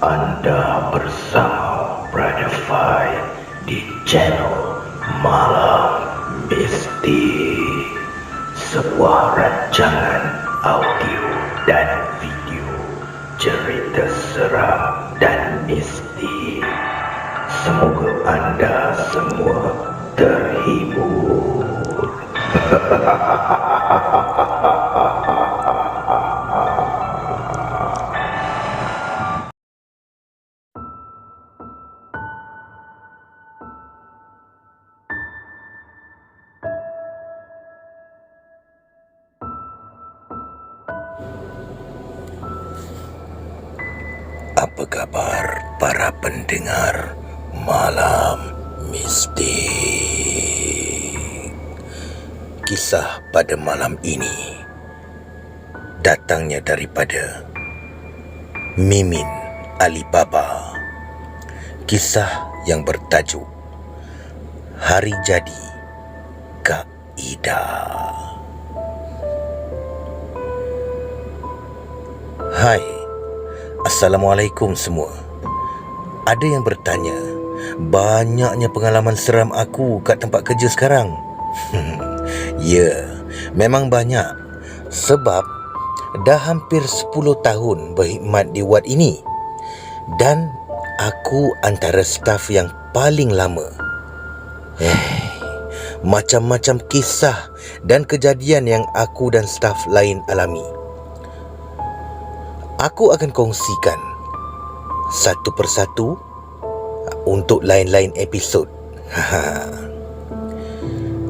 Anda bersama Brother Fai di channel Malam Mistik, sebuah rancangan audio dan video cerita seram dan mistik. Semoga anda semua terhibur. Apa kabar para pendengar Malam Mistik? Kisah pada malam ini datangnya daripada Mimin Alibaba. Kisah yang bertajuk Hari Jadi Kak Ida. Hai, Assalamualaikum semua. Ada yang bertanya, banyaknya pengalaman seram aku kat tempat kerja sekarang. Ya, memang banyak. Sebab dah hampir 10 tahun berkhidmat di wad ini. Dan aku antara staf yang paling lama. Macam-macam kisah dan kejadian yang aku dan staf lain alami. Aku akan kongsikan satu persatu untuk lain-lain episod.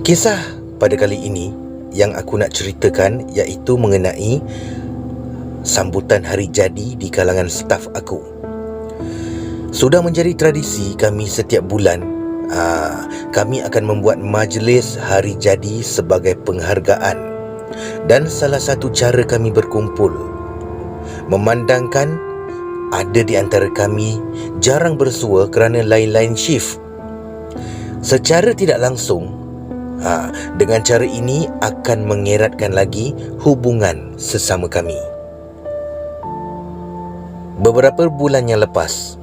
Kisah pada kali ini yang aku nak ceritakan iaitu mengenai sambutan hari jadi di kalangan staf aku. Sudah menjadi tradisi kami setiap bulan, kami akan membuat majlis hari jadi sebagai penghargaan. Dan salah satu cara kami berkumpul, memandangkan ada di antara kami jarang bersua kerana lain-lain shift. Secara tidak langsung, dengan cara ini akan mengeratkan lagi hubungan sesama kami. Beberapa bulan yang lepas,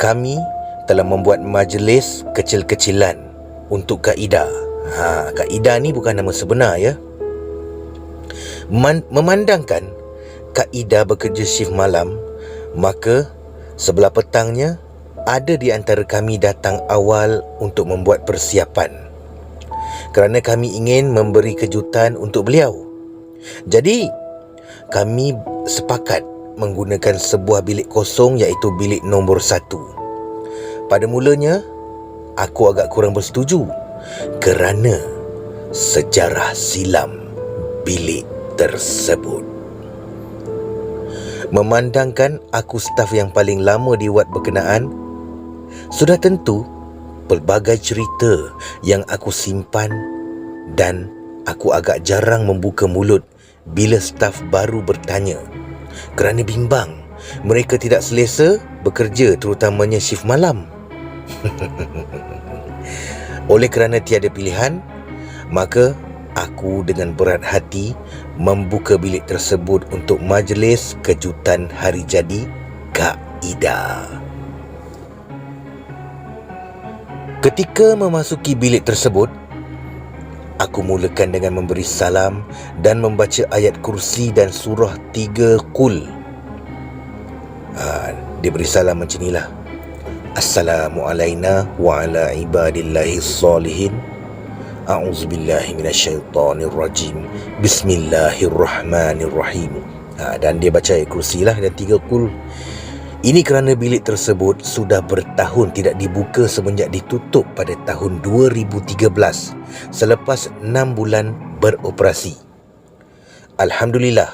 kami telah membuat majlis kecil-kecilan untuk Kak Ida. Kak Ida ni bukan nama sebenar ya. Memandangkan Kak Ida bekerja shift malam, maka sebelah petangnya ada di antara kami datang awal untuk membuat persiapan, kerana kami ingin memberi kejutan untuk beliau. Jadi kami sepakat menggunakan sebuah bilik kosong iaitu bilik nombor 1. Pada mulanya aku agak kurang bersetuju kerana sejarah silam bilik tersebut. Memandangkan aku staf yang paling lama di wad berkenaan, sudah tentu pelbagai cerita yang aku simpan dan aku agak jarang membuka mulut bila staf baru bertanya, kerana bimbang mereka tidak selesa bekerja, terutamanya shift malam. Oleh kerana tiada pilihan, maka aku dengan berat hati membuka bilik tersebut untuk majlis kejutan hari jadi Kak Ida. Ketika memasuki bilik tersebut, aku mulakan dengan memberi salam dan membaca ayat kursi dan surah 3 Qul. Dia beri salam macam inilah. Assalamualaikum wa ala ibadillahi salihin. A'udzubillahi minasyaitonirrajim. Bismillahirrahmanirrahim. Dan dia baca ayat kursi lah dan 3 Qul. Ini kerana bilik tersebut sudah bertahun tidak dibuka semenjak ditutup pada tahun 2013 selepas 6 bulan beroperasi. Alhamdulillah,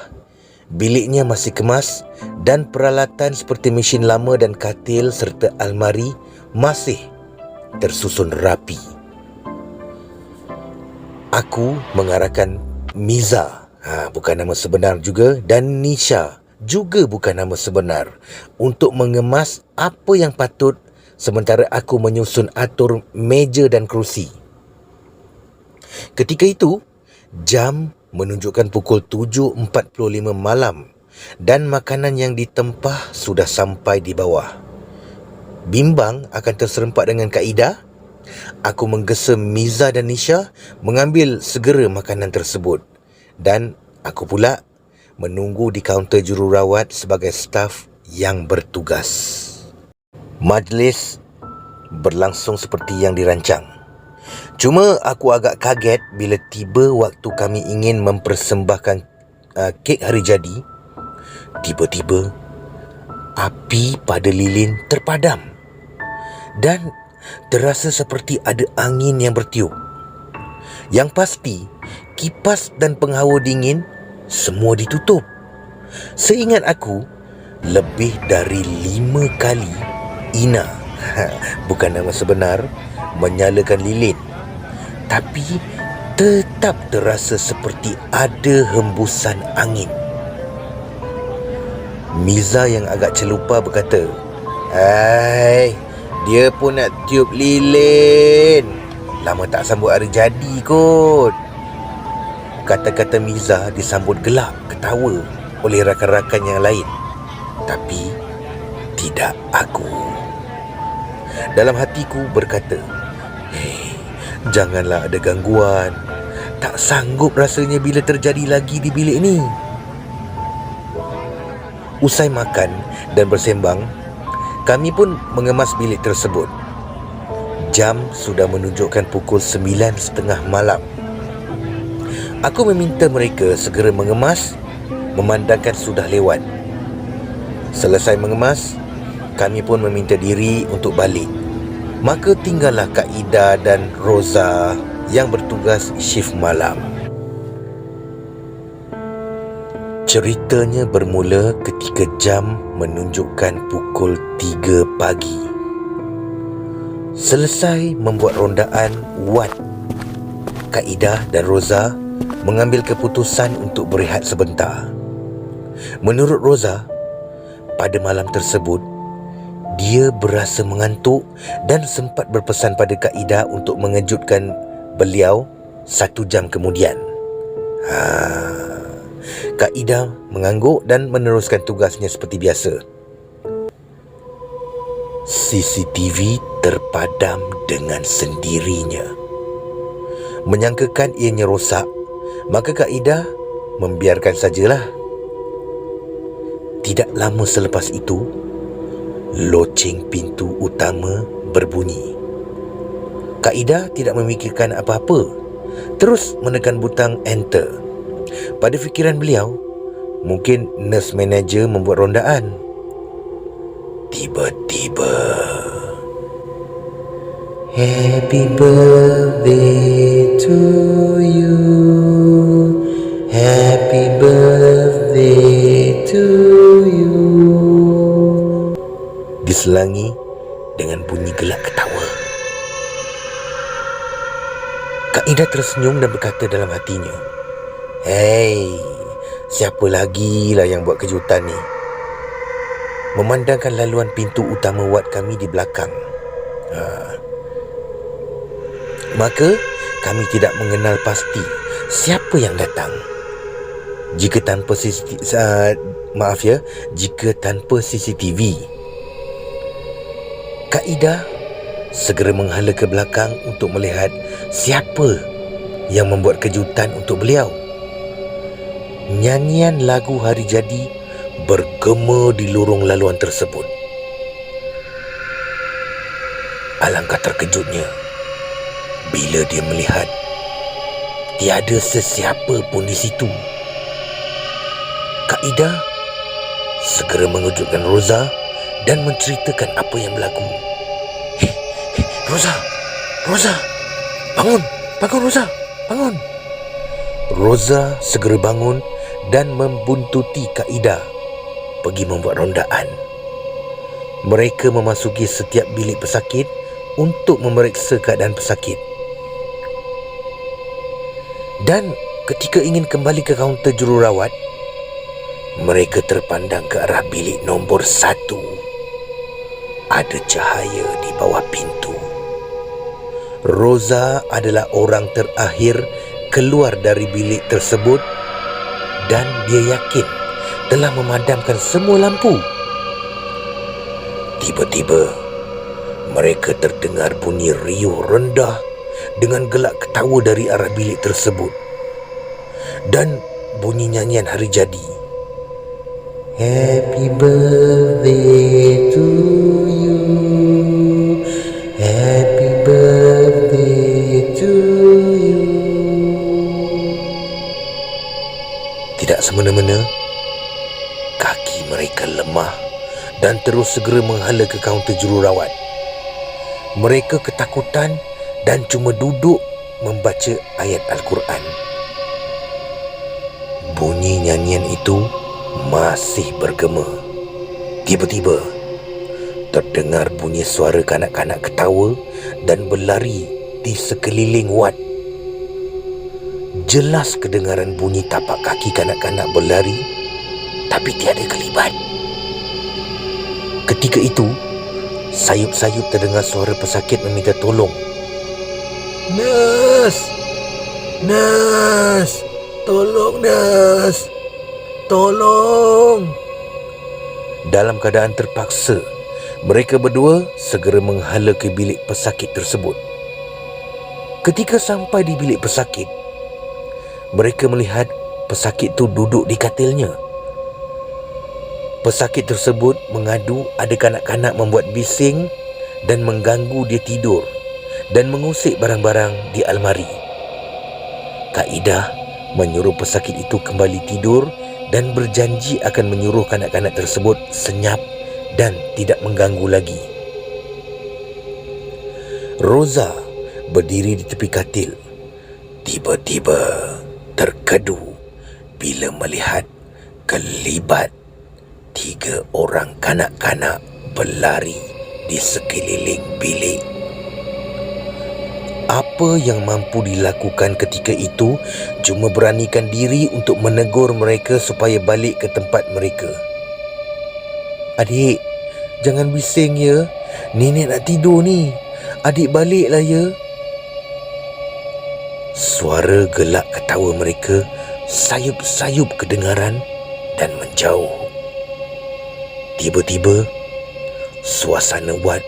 biliknya masih kemas dan peralatan seperti mesin lama dan katil serta almari masih tersusun rapi. Aku mengarahkan Miza, bukan nama sebenar juga, dan Nisha, juga bukan nama sebenar, untuk mengemas apa yang patut sementara aku menyusun atur meja dan kerusi. Ketika itu, jam menunjukkan pukul 7.45 malam dan makanan yang ditempah sudah sampai di bawah. Bimbang akan terserempak dengan Kak Ida, aku menggesa Miza dan Nisha mengambil segera makanan tersebut, dan aku pula menunggu di kaunter jururawat sebagai staf yang bertugas. Majlis berlangsung seperti yang dirancang. Cuma aku agak kaget bila tiba waktu kami ingin mempersembahkan kek hari jadi. Tiba-tiba api pada lilin terpadam dan terasa seperti ada angin yang bertiup. Yang pasti, kipas dan penghawa dingin semua ditutup. Seingat aku, lebih dari 5 kali Ina, bukan nama sebenar, menyalakan lilin, tapi tetap terasa seperti ada hembusan angin. Miza yang agak celupa berkata, "Hai, dia pun nak tiup lilin. Lama tak sambut hari jadi kot." Kata-kata Miza disambut gelak ketawa oleh rakan-rakan yang lain, tapi tidak aku. Dalam hatiku berkata, janganlah ada gangguan. Tak sanggup rasanya bila terjadi lagi di bilik ni. Usai makan dan bersembang, kami pun mengemas bilik tersebut. Jam sudah menunjukkan pukul 9.30 malam. Aku meminta mereka segera mengemas, memandangkan sudah lewat. Selesai mengemas, kami pun meminta diri untuk balik. Maka tinggallah Kak Ida dan Roza yang bertugas shift malam. Ceritanya bermula ketika jam menunjukkan pukul 3 pagi. Selesai membuat rondaan wad, Kak Ida dan Roza mengambil keputusan untuk berehat sebentar. Menurut Roza, pada malam tersebut, dia berasa mengantuk dan sempat berpesan pada Kak Ida untuk mengejutkan beliau 1 jam kemudian. Kak Ida mengangguk dan meneruskan tugasnya seperti biasa. CCTV terpadam dengan sendirinya. Menyangkakan ianya rosak, maka Kak Ida membiarkan sajalah. Tidak lama selepas itu, loceng pintu utama berbunyi. Kak Ida tidak memikirkan apa-apa, terus menekan butang enter. Pada fikiran beliau, mungkin nurse manager membuat rondaan. Tiba-tiba, "Happy birthday to you, happy birthday to you," diselangi dengan bunyi gelak ketawa. Kak Ida tersenyum dan berkata dalam hatinya, "Hei, siapa lagi lah yang buat kejutan ni?" Memandangkan laluan pintu utama wad kami di belakang, maka kami tidak mengenal pasti siapa yang datang. Jika tanpa CCTV, Kak Ida segera menghala ke belakang untuk melihat siapa yang membuat kejutan untuk beliau. Nyanyian lagu hari jadi bergema di lorong laluan tersebut. Alangkah terkejutnya bila dia melihat tiada sesiapa pun di situ. Kak Ida segera mengejutkan Roza dan menceritakan apa yang berlaku. Roza, bangun Roza, bangun." Roza segera bangun dan membuntuti Kak Ida pergi membuat rondaan. Mereka memasuki setiap bilik pesakit untuk memeriksa keadaan pesakit. Dan ketika ingin kembali ke kaunter jururawat, mereka terpandang ke arah bilik nombor 1. Ada cahaya di bawah pintu. Roza adalah orang terakhir keluar dari bilik tersebut dan dia yakin telah memadamkan semua lampu. Tiba-tiba, mereka terdengar bunyi riuh rendah dengan gelak ketawa dari arah bilik tersebut. Dan bunyi nyanyian hari jadi. Happy birthday to you. Happy birthday to you. Tidak semena-mena, kaki mereka lemah dan terus segera menghala ke kaunter jururawat. Mereka ketakutan dan cuma duduk membaca ayat Al-Quran. Bunyi nyanyian itu masih bergema. Tiba-tiba, terdengar bunyi suara kanak-kanak ketawa dan berlari di sekeliling wad. Jelas kedengaran bunyi tapak kaki kanak-kanak berlari, tapi tiada kelibat. Ketika itu, sayup-sayup terdengar suara pesakit meminta tolong. Nurse! Nurse! Tolong, Nurse! Tolong! Dalam keadaan terpaksa, mereka berdua segera menghala ke bilik pesakit tersebut. Ketika sampai di bilik pesakit, mereka melihat pesakit itu duduk di katilnya. Pesakit tersebut mengadu ada kanak-kanak membuat bising dan mengganggu dia tidur dan mengusik barang-barang di almari. Kak Ida menyuruh pesakit itu kembali tidur dan berjanji akan menyuruh kanak-kanak tersebut senyap dan tidak mengganggu lagi. Roza berdiri di tepi katil. Tiba-tiba terkedu bila melihat kelibat 3 orang kanak-kanak berlari di sekeliling bilik. Apa yang mampu dilakukan ketika itu cuma beranikan diri untuk menegur mereka supaya balik ke tempat mereka. Adik, jangan bising ya. Nenek nak tidur ni. Adik baliklah ya. Suara gelak ketawa mereka sayup-sayup kedengaran dan menjauh. Tiba-tiba, suasana wad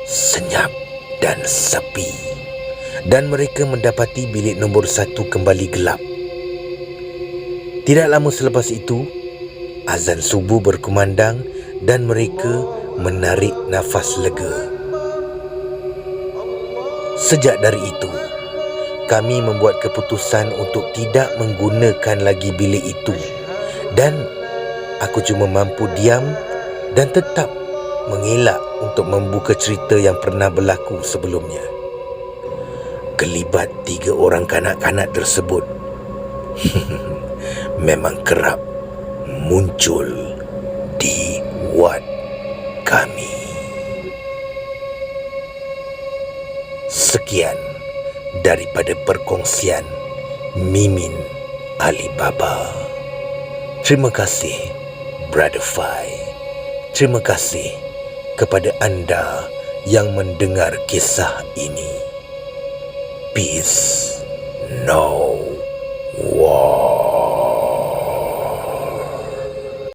senyap dan sepi. Dan mereka mendapati bilik nombor 1 kembali gelap. Tidak lama selepas itu, azan subuh berkumandang dan mereka menarik nafas lega. Sejak dari itu, kami membuat keputusan untuk tidak menggunakan lagi bilik itu. Dan aku cuma mampu diam dan tetap mengelak untuk membuka cerita yang pernah berlaku sebelumnya. Kelibat 3 orang kanak-kanak tersebut memang kerap muncul di wad kami. Sekian daripada perkongsian Mimin Alibaba. Terima kasih, Brother Fai. Terima kasih kepada anda yang mendengar kisah ini. Peace now.